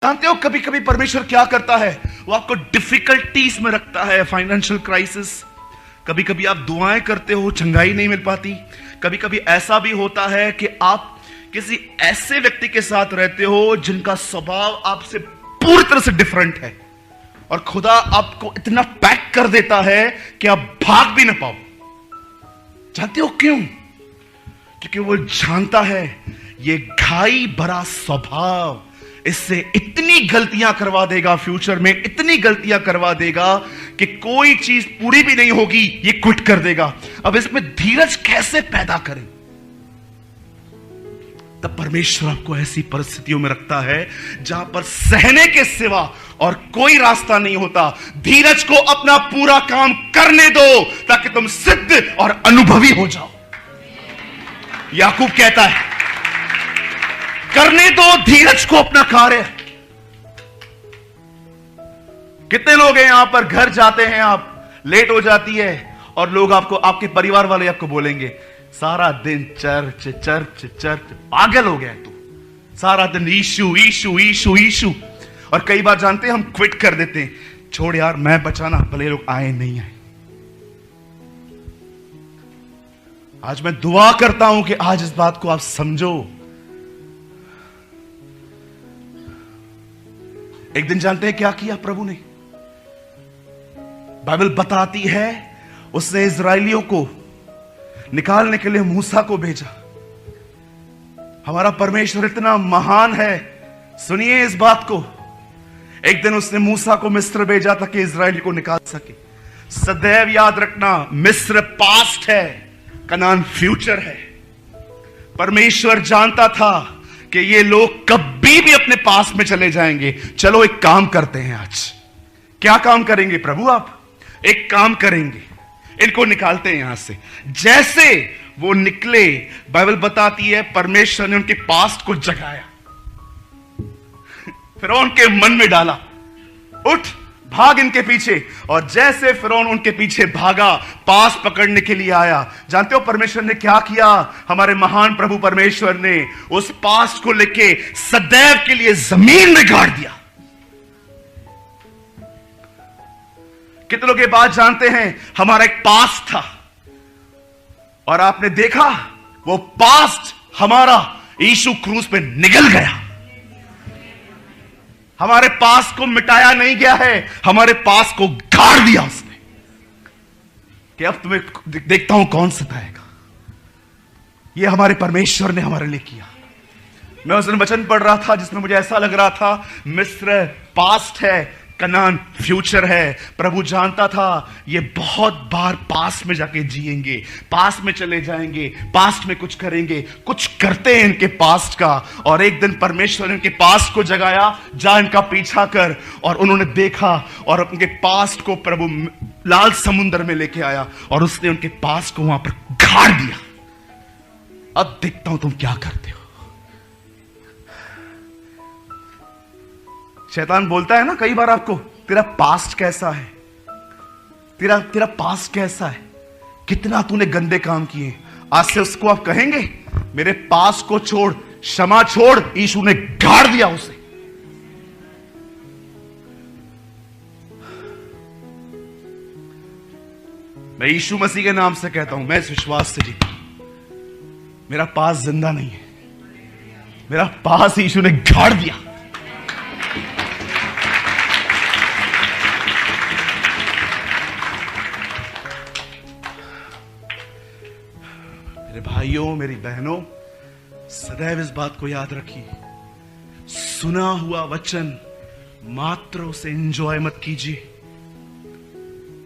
जानते हो कभी कभी परमेश्वर क्या करता है, वो आपको डिफिकल्टीज में रखता है, फाइनेंशियल क्राइसिस। कभी कभी आप दुआएं करते हो, चंगाई नहीं मिल पाती। कभी कभी ऐसा भी होता है कि आप किसी ऐसे व्यक्ति के साथ रहते हो जिनका स्वभाव आपसे पूरी तरह से डिफरेंट है, और खुदा आपको इतना पैक कर देता है कि आप भाग भी ना पाओ। जानते हो क्यों? क्योंकि वो जानता है ये घाई भरा स्वभाव इससे इतनी गलतियां करवा देगा, फ्यूचर में इतनी गलतियां करवा देगा कि कोई चीज पूरी भी नहीं होगी, ये क्विट कर देगा। अब इसमें धीरज कैसे पैदा करें? तब परमेश्वर आपको ऐसी परिस्थितियों में रखता है जहां पर सहने के सिवा और कोई रास्ता नहीं होता। धीरज को अपना पूरा काम करने दो ताकि तुम सिद्ध और अनुभवी हो जाओ। याकूब कहता है करने दो धीरज को अपना कार्य। कितने लोग हैं यहां पर, घर जाते हैं आप, लेट हो जाती है और लोग आपको, आपके परिवार वाले आपको बोलेंगे सारा दिन चर्च चर्च चर्च, पागल हो गया है तू, सारा दिन ईशु ईशु ईशु ईशु। और कई बार जानते हैं हम क्विट कर देते हैं, छोड़ यार मैं बचाना, भले लोग आए नहीं आए। आज मैं दुआ करता हूं कि आज इस बात को आप समझो। एक दिन जानते हैं क्या किया प्रभु ने? बाइबल बताती है उसने इजराइलियों को निकालने के लिए मूसा को भेजा। हमारा परमेश्वर इतना महान है, सुनिए इस बात को। एक दिन उसने मूसा को मिस्र भेजा ताकि इजराइली को निकाल सके। सदैव याद रखना, मिस्र पास्ट है, कनान फ्यूचर है। परमेश्वर जानता था कि ये लोग कभी भी अपने पास में चले जाएंगे। चलो एक काम करते हैं आज। क्या काम करेंगे प्रभु आप? एक काम करेंगे, इनको निकालते हैं यहां से। जैसे वो निकले, बाइबल बताती है परमेश्वर ने उनके पास्ट को जगाया, फिरौन के मन में डाला, उठ भाग इनके पीछे। और जैसे फिरौन उनके पीछे भागा, पास पकड़ने के लिए आया, जानते हो परमेश्वर ने क्या किया? हमारे महान प्रभु परमेश्वर ने उस पास को लेके सदैव के लिए जमीन में गाड़ दिया। कितनों के बाद जानते हैं हमारा एक पास्ट था, और आपने देखा वो पास्ट हमारा यीशु क्रूस पे निगल गया। हमारे पास को मिटाया नहीं गया है, हमारे पास को गाड़ दिया उसने कि अब तुम्हें देखता हूं कौन सताएगा। ये हमारे परमेश्वर ने हमारे लिए किया। मैं उस दिन वचन पढ़ रहा था जिसमें मुझे ऐसा लग रहा था मिस्र पास्ट है, कनान फ्यूचर है। प्रभु जानता था ये बहुत बार पास में जाके जिएंगे, पास में चले जाएंगे, पास्ट में कुछ करेंगे, कुछ करते हैं इनके पास्ट का। और एक दिन परमेश्वर ने इनके पास्ट को जगाया, जा इनका पीछा कर। और उन्होंने देखा और उनके पास्ट को प्रभु लाल समुद्र में लेके आया और उसने उनके पास्ट को वहां पर गाड़ दिया। अब देखता हूं तुम क्या करते हो। शैतान बोलता है ना कई बार आपको, तेरा पास्ट कैसा है, तेरा पास्ट कैसा है, कितना तूने गंदे काम किए। आज से उसको आप कहेंगे मेरे पास्ट को छोड़, क्षमा छोड़। यीशु ने गाड़ दिया उसे। मैं यीशु मसीह के नाम से कहता हूं, मैं इस विश्वास से जीता, मेरा पास्ट जिंदा नहीं है, मेरा पास्ट यीशु ने गाड़ दिया। भाइयों, मेरी बहनों, सदैव इस बात को याद रखिए, सुना हुआ वचन मात्र उसे एंजॉय मत कीजिए।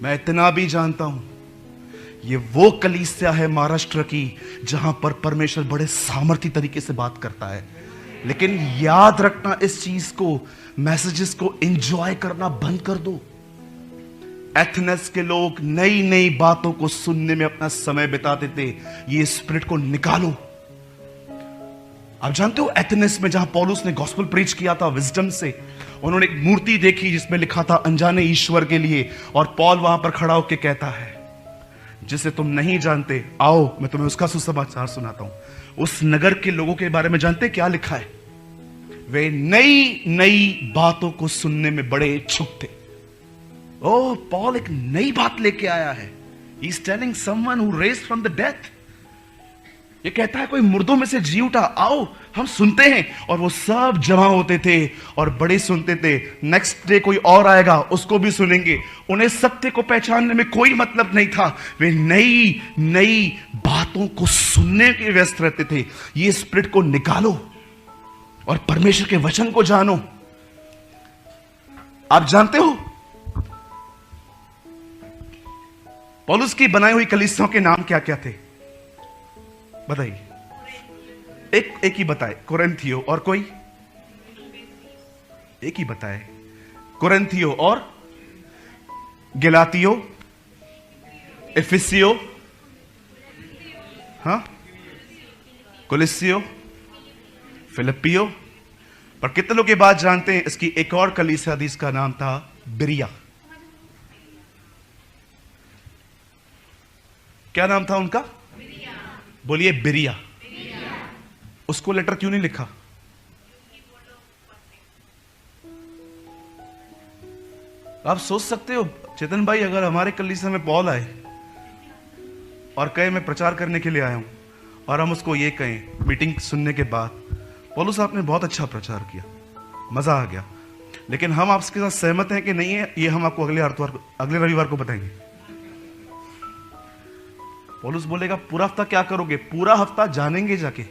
मैं इतना भी जानता हूं ये वो कलीसिया है महाराष्ट्र की जहां पर परमेश्वर बड़े सामर्थ्य तरीके से बात करता है, लेकिन याद रखना इस चीज को, मैसेजेस को एंजॉय करना बंद कर दो। एथेंस के लोग नई नई बातों को सुनने में अपना समय बिताते थे, ये स्पिरिट को निकालो। आप जानते हो एथेंस में जहां पौलुस ने गॉस्पेल प्रीच किया था विजडम से, उन्होंने एक मूर्ति देखी जिसमें लिखा था अनजाने ईश्वर के लिए, और पौल वहां पर खड़ा होकर कहता है जिसे तुम नहीं जानते, आओ मैं तुम्हें उसका सुसमाचार सुनाता हूं। उस नगर के लोगों के बारे में जानते क्या लिखा है? वे नई नई बातों को सुनने में बड़े इच्छुक थे। ओह, पॉल एक नई बात लेके आया है। He is telling someone who raised from the death. ये कहता है कोई मुर्दों में से जी उठा, आओ हम सुनते हैं। और वो सब जमा होते थे और बड़े सुनते थे। नेक्स्ट डे कोई और आएगा, उसको भी सुनेंगे। उन्हें सत्य को पहचानने में कोई मतलब नहीं था। वे नई नई बातों को सुनने के व्यस्त रहते थे। ये स्पिरिट को निकालो और परमेश्वर के वचन को जानो। आप जानते हो पौलुस की बनाई हुई कलीसियाओं के नाम क्या क्या थे? बताइए। एक ही बताए, कोरिन्थियो। और कोई? एक ही बताए, कोरिन्थियो और गलातियो, एफिसियो, हाँ, कुलिसियो, फिलिपियो। पर कितने लोग ये बात जानते हैं इसकी एक और कलीसिया थी, इसका नाम था बिरिया। क्या नाम था उनका? बोलिए, बिरिया। उसको लेटर क्यों नहीं लिखा? आप सोच सकते हो चेतन भाई, अगर हमारे कलीसिया में पॉल आए और कहे मैं प्रचार करने के लिए आया हूं, और हम उसको ये कहें मीटिंग सुनने के बाद, पौलुस आपने बहुत अच्छा प्रचार किया, मजा आ गया, लेकिन हम आपके साथ सहमत हैं कि नहीं है, ये हम आपको अगले रविवार को बताएंगे। पौलुस बोलेगा पूरा हफ्ता क्या करोगे? पूरा हफ्ता जानेंगे, जाके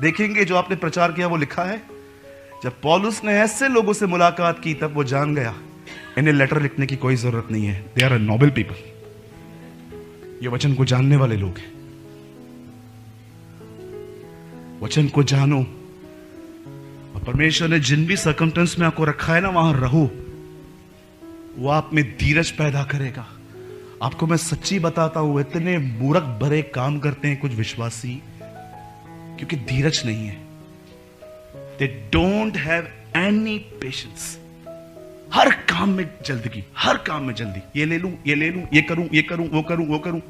देखेंगे जो आपने प्रचार किया वो लिखा है। जब पौलुस ने ऐसे लोगों से मुलाकात की तब वो जान गया इन्हें लेटर लिखने की कोई जरूरत नहीं है। They are a noble people. ये वचन को जानने वाले लोग हैं। वचन को जानो, और परमेश्वर ने जिन भी सर्कमस्टेंस में आपको रखा है ना, वहां रहो। वो आप में धीरज पैदा करेगा। आपको मैं सच्ची बताता हूं, इतने मूर्ख भरे काम करते हैं कुछ विश्वासी, क्योंकि धीरज नहीं है। They don't have any patience. हर काम में जल्दगी, हर काम में जल्दी, ये ले लूं, ये ले लूं, ये करूं, ये करूं, वो करूं, वो करूं।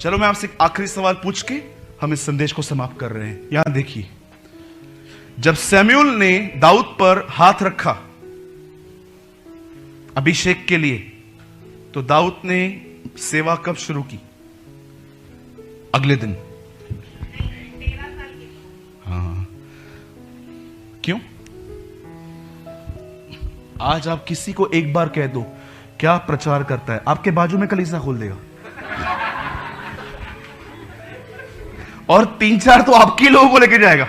चलो मैं आपसे आखिरी सवाल पूछ के हम इस संदेश को समाप्त कर रहे हैं। यहां देखिए, जब सैमुएल ने दाऊद पर हाथ रखा अभिषेक के लिए, तो दाऊद ने सेवा कब शुरू की? अगले दिन। हाँ, क्यों? आज आप किसी को एक बार कह दो क्या प्रचार करता है, आपके बाजू में कलीसिया खोल देगा। और 3-4 तो आपके लोगों को लेके जाएगा।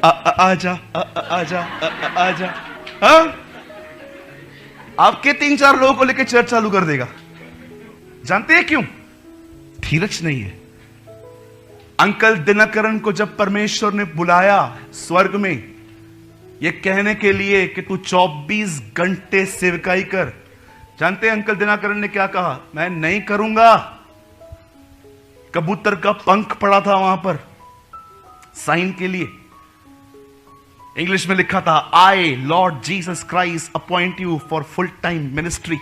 आजा, आजा, आजा। हाँ, आपके 3-4 लोगों को लेकर चर्च चालू कर देगा। जानते हैं क्यों? धीरज नहीं है। अंकल दिनकरण को जब परमेश्वर ने बुलाया स्वर्ग में ये कहने के लिए कि तू 24 घंटे सेवकाई कर, जानते हैं अंकल दिनकरण ने क्या कहा? मैं नहीं करूंगा। कबूतर का पंख पड़ा था वहां पर साइन के लिए, इंग्लिश में लिखा था, I lord Jesus Christ appoint you for full time ministry,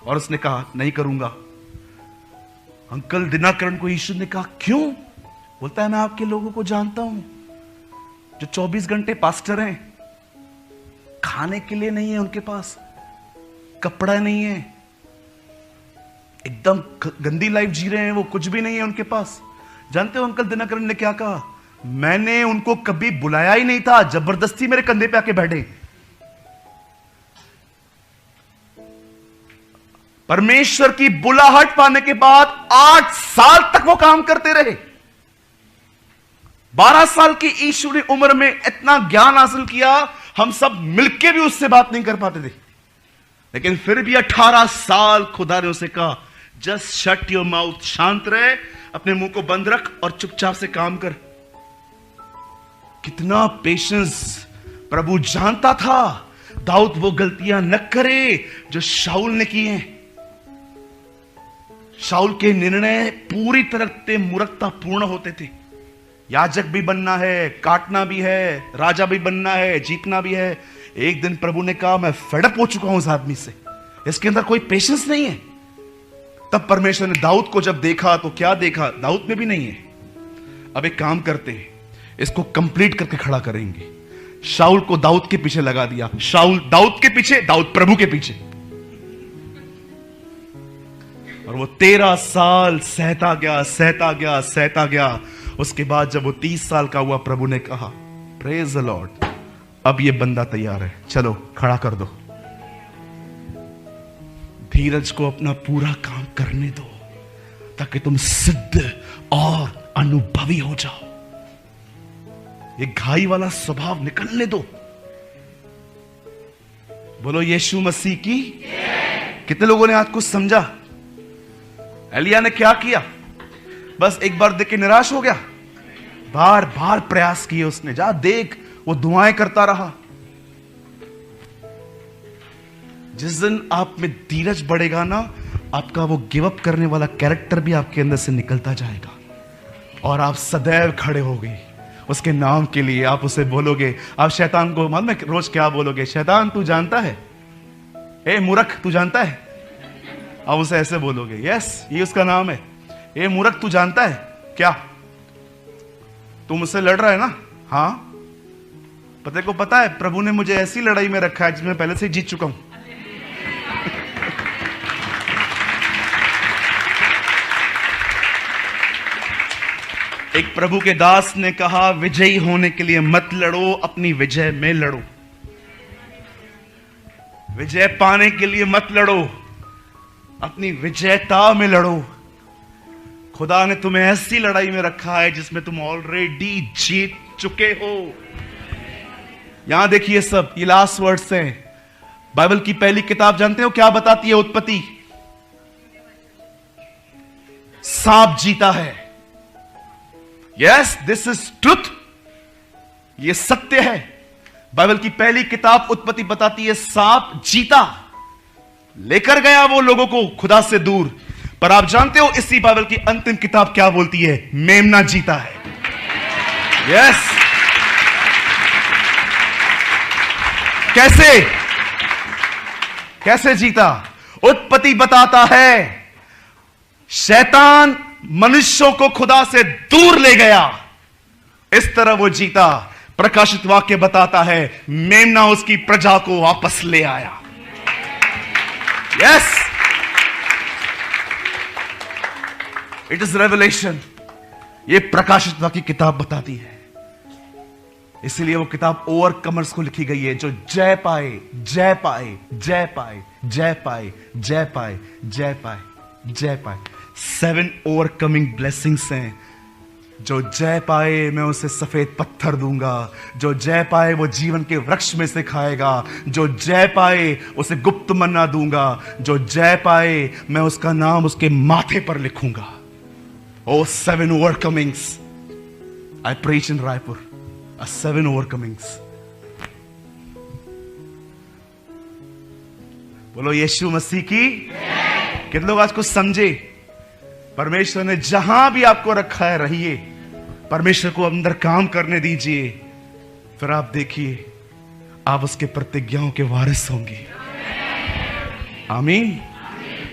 और उसने कहा नहीं करूंगा। अंकल दिनकरण को यीशु ने कहा क्यों? बोलता है मैं आपके लोगों को जानता हूं जो 24 घंटे पास्टर हैं, खाने के लिए नहीं है उनके पास, कपड़ा नहीं है, एकदम गंदी लाइफ जी रहे हैं, वो कुछ भी नहीं है उनके पास। जानते हो अंकल दिनकरण ने क्या कहा? मैंने उनको कभी बुलाया ही नहीं था, जबरदस्ती मेरे कंधे पे आके बैठे। परमेश्वर की बुलाहट पाने के बाद 8 साल तक वो काम करते रहे। 12 साल की यीशु ने उम्र में इतना ज्ञान हासिल किया, हम सब मिलके भी उससे बात नहीं कर पाते थे, लेकिन फिर भी 18 साल खुदा ने उसे कहा जस्ट शट योर माउथ, शांत रहे, अपने मुंह को बंद रख और चुपचाप से काम कर। कितना पेशेंस! प्रभु जानता था दाऊद वो गलतियां न करे जो शाऊल ने की हैं। शाऊल के निर्णय पूरी तरह से मूर्खता पूर्ण होते थे। याजक भी बनना है, काटना भी है, राजा भी बनना है, जीतना भी है। एक दिन प्रभु ने कहा मैं फेडअप हो चुका हूं इस आदमी से, इसके अंदर कोई पेशेंस नहीं है। तब परमेश्वर ने दाऊद को जब देखा तो क्या देखा? दाऊद में भी नहीं है। अब एक काम करते हैं, इसको कंप्लीट करके खड़ा करेंगे। शाऊल को दाऊद के पीछे लगा दिया। शाऊल दाऊद के पीछे, दाऊद प्रभु के पीछे। और वो 13 साल सहता गया, सहता गया, सहता गया। उसके बाद जब वो 30 साल का हुआ, प्रभु ने कहा प्रेज द लॉर्ड, अब ये बंदा तैयार है, चलो खड़ा कर दो। धीरज को अपना पूरा काम करने दो ताकि तुम सिद्ध और अनुभवी हो जाओ। ये घाई वाला स्वभाव निकलने दो। बोलो यीशु मसीह की। कितने लोगों ने आज कुछ समझा? एलिया ने क्या किया? बस एक बार देख के निराश हो गया? बार बार प्रयास किए उसने। जा देख, वो दुआएं करता रहा। जिस दिन आप में धीरज बढ़ेगा ना, आपका वो गिव अप करने वाला कैरेक्टर भी आपके अंदर से निकलता जाएगा और आप सदैव खड़े होगे उसके नाम के लिए। आप उसे बोलोगे, आप शैतान को मालूम है रोज क्या बोलोगे? शैतान तू जानता है, ए मूर्ख तू जानता है। आप उसे ऐसे बोलोगे, यस ये उसका नाम है। ए मूर्ख तू जानता है क्या, तू मुझसे लड़ रहा है ना? हाँ, पते को पता है प्रभु ने मुझे ऐसी लड़ाई में रखा है जिसमें पहले से जीत चुका हूं। एक प्रभु के दास ने कहा, विजयी होने के लिए मत लड़ो, अपनी विजय में लड़ो। विजय पाने के लिए मत लड़ो, अपनी विजयता में लड़ो। खुदा ने तुम्हें ऐसी लड़ाई में रखा है जिसमें तुम ऑलरेडी जीत चुके हो। यहां देखिए सब, ये लास्ट वर्ड्स हैं। बाइबल की पहली किताब जानते हो क्या बताती है? उत्पत्ति। सांप जीता है। यस, दिस इज ट्रुथ, ये सत्य है। बाइबल की पहली किताब उत्पत्ति बताती है सांप जीता, लेकर गया वो लोगों को खुदा से दूर। पर आप जानते हो इसी बाइबल की अंतिम किताब क्या बोलती है? मेमना जीता है। यस, कैसे कैसे जीता? उत्पत्ति बताता है शैतान मनुष्यों को खुदा से दूर ले गया, इस तरह वो जीता। प्रकाशित वाक्य बताता है मेमना उसकी प्रजा को वापस ले आया। Yes, it is revelation. ये प्रकाशित वाक्य की किताब बताती है। इसलिए वो किताब ओवरकमर्स को लिखी गई है, जो जय पाए, जय पाए, जय पाए, जय पाए, जय पाए, जय पाए, जय पाए। 7 ओवरकमिंग ब्लेसिंग्स हैं। जो जय पाए मैं उसे सफेद पत्थर दूंगा, जो जय पाए वो जीवन के वृक्ष में से खाएगा, जो जय पाए उसे गुप्त मन्ना दूंगा, जो जय पाए मैं उसका नाम उसके माथे पर लिखूंगा। ओ 7 ओवरकमिंग्स आई प्रीच इन रायपुर, 7 ओवरकमिंग्स। बोलो यीशु मसीह की। कितने लोग आज कुछ समझे? परमेश्वर ने जहां भी आपको रखा है रहिए, परमेश्वर को अंदर काम करने दीजिए, फिर आप देखिए आप उसके प्रतिज्ञाओं के वारिस होंगे। आमीन।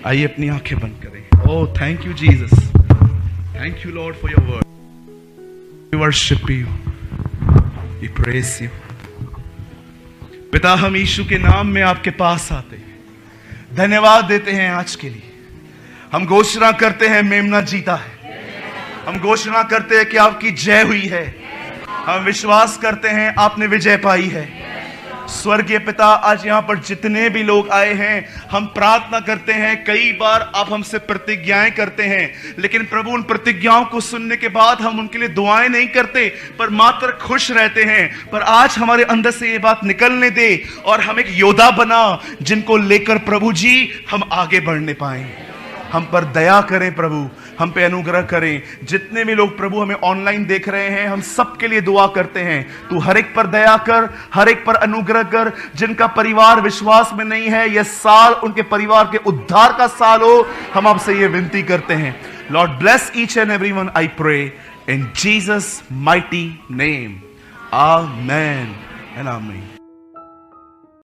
आइए अपनी आंखें बंद करें। Oh thank you Jesus, thank you Lord for your word. We worship you, we praise you. पिता, हम यीशु के नाम में आपके पास आते हैं, धन्यवाद देते हैं आज के लिए। हम घोषणा करते हैं मेमना जीता है। हम घोषणा करते हैं कि आपकी जय हुई है। हम विश्वास करते हैं आपने विजय पाई है। स्वर्गीय पिता, आज यहां पर जितने भी लोग आए हैं, हम प्रार्थना करते हैं। कई बार आप हमसे प्रतिज्ञाएं करते हैं, लेकिन प्रभु उन प्रतिज्ञाओं को सुनने के बाद हम उनके लिए दुआएं नहीं करते, पर मात्र खुश रहते हैं। पर आज हमारे अंदर से ये बात निकलने दे और हम एक योद्धा बना, जिनको लेकर प्रभु जी हम आगे बढ़ने पाए। हम पर दया करें प्रभु, हम पे अनुग्रह करें। जितने भी लोग प्रभु हमें ऑनलाइन देख रहे हैं, हम सबके लिए दुआ करते हैं। तू हर एक पर दया कर, हर एक पर अनुग्रह कर। जिनका परिवार विश्वास में नहीं है, यह साल उनके परिवार के उद्धार का साल हो, हम आपसे ये विनती करते हैं। Lord bless each and everyone, I pray in Jesus mighty name, amen and आमीन।